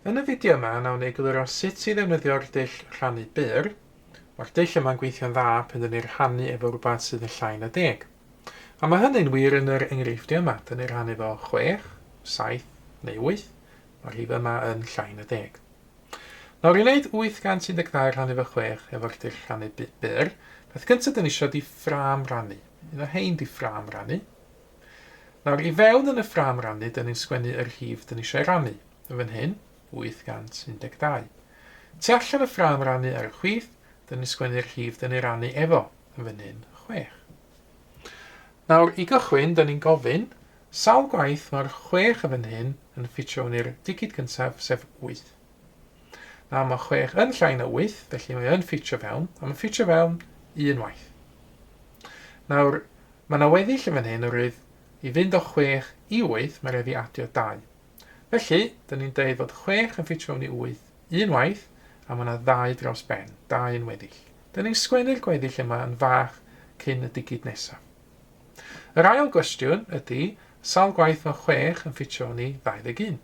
Yn y fideo yma, nawn ni egluro sut i ddefnyddio'r dull rhannu byr. Mae'r dull yma'n gweithio'n dda pan dyn ni'n rhannu efo rhywbeth sydd yn llai na 10. A mae hynny'n wir yn yr enghreifftiau yma. Dyn ni'n rhannu efo 6, 7 neu 8. Mae'r rhif yma yn llai na 10. Nawr i wneud 812 rhannu efo 6 efo'r dull rhannu byr, peth cyntaf dyn ni eisiau di ffram rannu. Un o hein di ffram rannu. Nawr i fewn yn y ffram rannu, dyn ni'n sgwennu y rhif dyn ni eisiau rannu. Yn hyn, 812. Tu allan y ffram rannu ar y chwith, dyn ni'n sgwennu'r rhif dyn ni'n rannu efo. Yn fan hyn, 6. Nawr, i gychwyn, dyn ni'n gofyn, sawl gwaith mae'r 6 yn fan hyn yn ffitio i'r digid cyntaf, sef 8. Nawr, mae 6 yn llai na 8, felly mae yn ffitio fewn, a mae'n ffitio fewn unwaith. Nawr, mae yna weddill yn fan hyn oherwydd i fynd o 6 i 8, mae rhaid i adio 2. Felly, dyn ni'n dweud fod 6 yn ffitio fewn i 8 unwaith, a mae yna 2 dros ben, 2 yn weddill. Dyn ni'n sgwennu'r gweddill yma yn fach cyn y digid nesaf. Yr ail gwestiwn ydy, sawl gwaith mae 6 yn ffitio fewn i 21.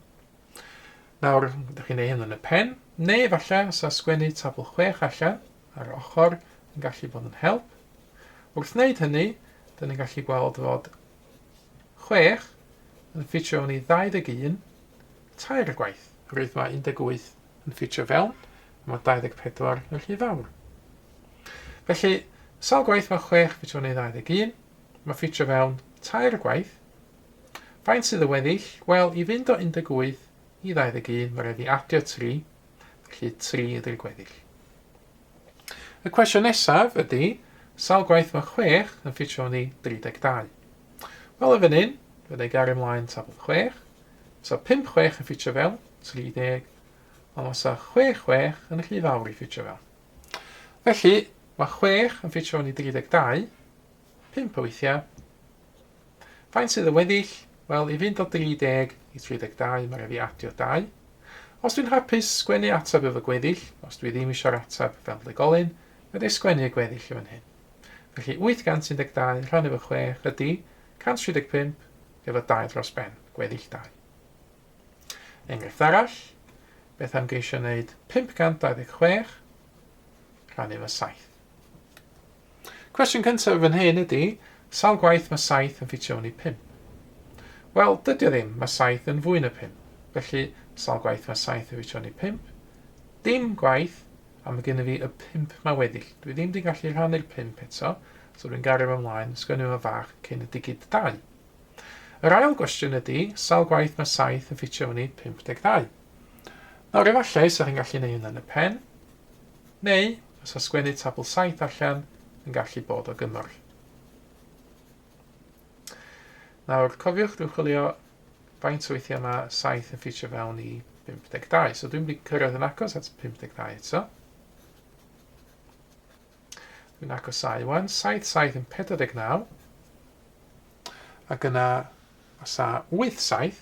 Nawr, ydych chi'n neud hyn yn y pen, neu efallai sa sgwennu tabl 6 allan ar y ochr yn gallu bod yn help. Wrth wneud hynny, dyn ni'n gallu gweld fod 6 yn ffitio fewn i 21 tair y gwaith. Rwydd mae 18 yn ffitio fewn, a mae 24 yn rhy fawr. Felly, sawl gwaith mae 6 ffitio fewn i 21, mae ffitio fewn tair y gwaith. Faint sydd y weddill? Wel, i fynd o 18 i 21, mae rhaid i adio 3, felly 3 ydy'r gweddill. Y cwestiwn nesaf ydy, sawl gwaith mae 6 yn ffitio fewn i 32? Wel, y fan hyn, fydde gario ymlaen tabl 6, so 5-6 yn ffitio fewn, 30, ond os a 6-6 yn rhy fawr i ffitio fewn. Felly, mae 6 yn ffitio fewn i 32, 5 o weithiau. Faint sydd y weddill? Wel, i fynd o 30 i 32, mae rhaid i adio 2. Os dwi'n hapus sgwennu ateb efo gweddill, os dwi ddim eisiau'r ateb fel legolyn, fydde sgwennu y gweddill yn fan hyn. Felly, 812 rhan efo 6 ydy 135 efo 2 dros ben, gweddill 2. Enghraifft arall, beth am geisio wneud 526 rhan efo 7. Cwestiwn cyntaf fan hyn ydy, sawl gwaith mae 7 yn ffitio fewn i 5? Wel, dydy o ddim, mae 7 yn fwy na 5. Felly, sawl gwaith mae 7 yn ffitio fewn i 5? Dim gwaith, a mae gen i fi y 5 mae weddill. Dwi ddim wedi gallu rhannu'r 5 eto, so dwi'n gario ymlaen, sgwennu yma fach cyn y digid 2. Yr ail gwestiwn ydy, sawl gwaith mae 7 yn ffitio fewn i 52? Nawr efallai, sa chi'n gallu neud hyn yn y pen, neu, os a sgwennu tabl 7 allan, yn gallu bod o gymorth. Nawr, cofiwch dwi'n chwilio faint o weithiau mae 7 yn ffitio fewn i 52. So dwi'n mynd i cyrraedd yn agos at 52 eto. Dwi'n agosau 1, 7 yn 49. Ac yna, os a 8-7,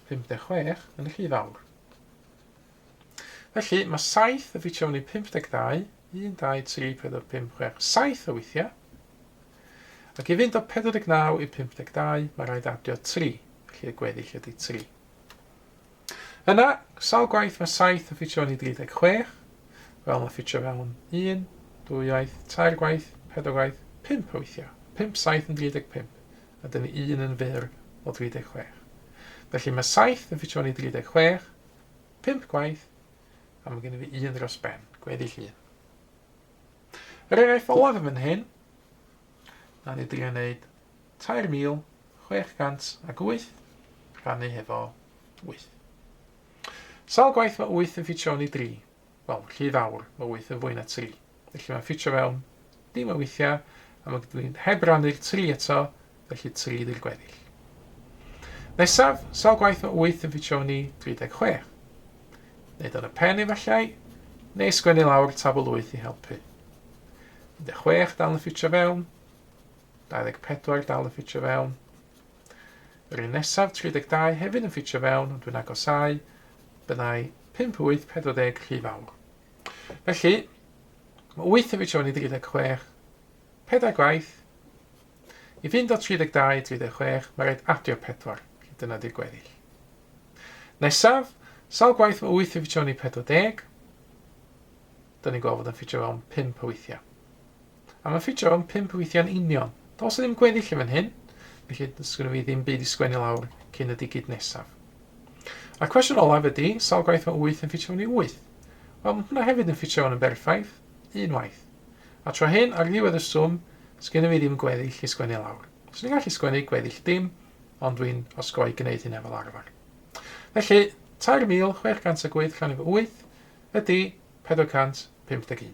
56 yn rhy fawr. Felly, mae 7 yn ffitio fewn i 52, 1, 2, 3, 4, 5, 6, 7 o weithiau. Ac i fynd o 49 i 52, mae rhaid adio 3, felly y gweddill ydy 3. Yna, sawl gwaith mae 7 yn ffitio fewn i 36? Wel, mae ffitio fewn 1, 2 gwaith, 3 gwaith, 4 gwaith, 5 o weithiau. 5, 7 yn 35, a dyna 1 yn fyr o 36. Felly mae 7 yn ffitio fewn i 36, 5 gwaith, a mae gen i fi 1 dros ben, gweddill 1. Yr enghraifft olaf yn fan hyn, na ni drio wneud 3,608 rhannu hefo 8. Sawl gwaith mae 8 yn ffitio fewn i 3? Wel, rhy fawr, mae 8 yn fwy na 3. Felly mae'n ffitio fewn dim o weithiau, a mae dwi'n heb rannu'r 3 eto, felly 3 ydy'r gweddill. Nesaf, sawl gwaith mae 8 yn ffitio fewn i 36? Neud yn y pen efallai, neu sgwennu lawr tabl 8 i helpu. 16 dal yn ffitio fewn, 24 dal yn ffitio fewn. Yr un nesaf, 32 hefyd yn ffitio fewn, ond dwi'n agosau, byddai 5, 8, 40 rhy fawr. Felly, mae 8 yn ffitio fewn i 36, 4 gwaith. I fynd o 32 i 36, mae rhaid adio 4, dyna di'r gweddill. Nesaf, Sawl gwaith mae 8 yn ffitio mewn i 40? Da ni'n gweld fod yn ffitio mewn 5 weithiau. A mae'n ffitio mewn 5 weithiau'n union. Does ddim gweddill yn fan hyn, felly sgwnnw fi ddim byd i sgwennu lawr cyn y digid nesaf. A cwestiwn olaf ydy, sawl gwaith mae 8 yn ffitio mewn i 8? Wel, mae hwnna hefyd yn ffitio mewn yn berffaith, unwaith. A tro hyn, ar ddiwedd y swm, sgwnnw fi ddim gweddill i sgwennu lawr. So ni'n gallu sgwennu gweddill dim, ond dwi'n osgoi gwneud hynny fel arfer. Felly, 3,608 rhannu 8 ydy 451.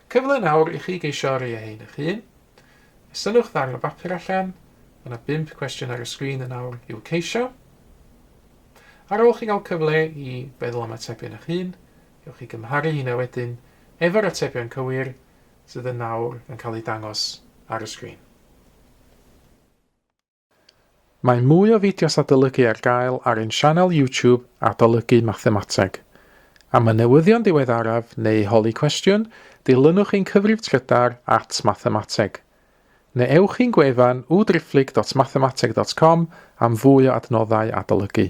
Cyfle nawr i chi geisio rei hein eich hun. Ystynwch ddarn o bapur allan. Yna 5 cwestiwn ar y sgrin yn nawr i'w ceisio. Ar ôl chi gael cyfle i feddwl am atebion eich hun, ywch chi gymharu hynna wedyn efo'r atebion cywir sydd yn nawr yn cael ei dangos ar y sgrin. Mae mwy o fideos adolygu ar gael ar ein sianel YouTube Adolygu Mathemateg. Am y newyddion diweddaraf neu holi cwestiwn, dilynwch ein cyfrif trydar @Mathemateg. Neu ewch i'n gwefan www.mathemateg.com am fwy o adnoddau adolygu.